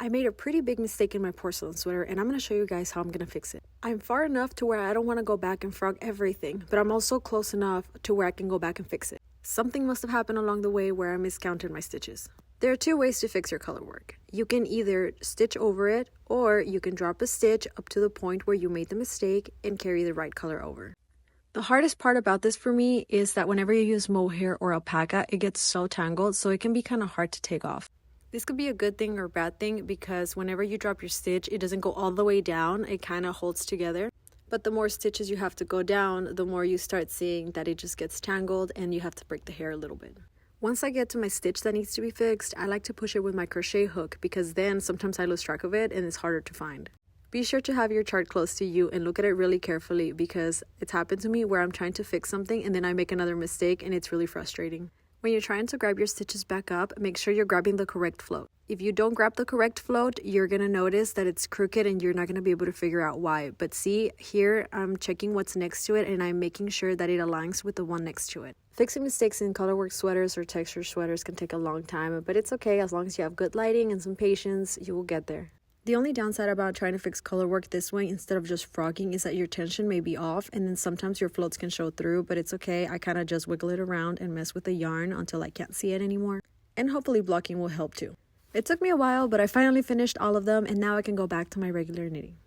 I made a pretty big mistake in my porcelain sweater, and I'm going to show you guys how I'm going to fix it. I'm far enough to where I don't want to go back and frog everything, but I'm also close enough to where I can go back and fix it. Something must have happened along the way where I miscounted my stitches. There are two ways to fix your color work. You can either stitch over it, or you can drop a stitch up to the point where you made the mistake and carry the right color over. The hardest part about this for me is that whenever you use mohair or alpaca, it gets so tangled, so it can be kind of hard to take off. This could be a good thing or bad thing because whenever you drop your stitch, it doesn't go all the way down, it kind of holds together. But the more stitches you have to go down, the more you start seeing that it just gets tangled and you have to break the hair a little bit. Once I get to my stitch that needs to be fixed, I like to push it with my crochet hook because then sometimes I lose track of it and it's harder to find. Be sure to have your chart close to you and look at it really carefully because it's happened to me where I'm trying to fix something and then I make another mistake and it's really frustrating. When you're trying to grab your stitches back up, make sure you're grabbing the correct float. If you don't grab the correct float, you're going to notice that it's crooked and you're not going to be able to figure out why. But see, here I'm checking what's next to it and I'm making sure that it aligns with the one next to it. Fixing mistakes in colorwork sweaters or texture sweaters can take a long time, but it's okay as long as you have good lighting and some patience, you will get there. The only downside about trying to fix colorwork this way instead of just frogging is that your tension may be off and then sometimes your floats can show through, but it's okay. I kind of just wiggle it around and mess with the yarn until I can't see it anymore. And hopefully blocking will help too. It took me a while, but I finally finished all of them and now I can go back to my regular knitting.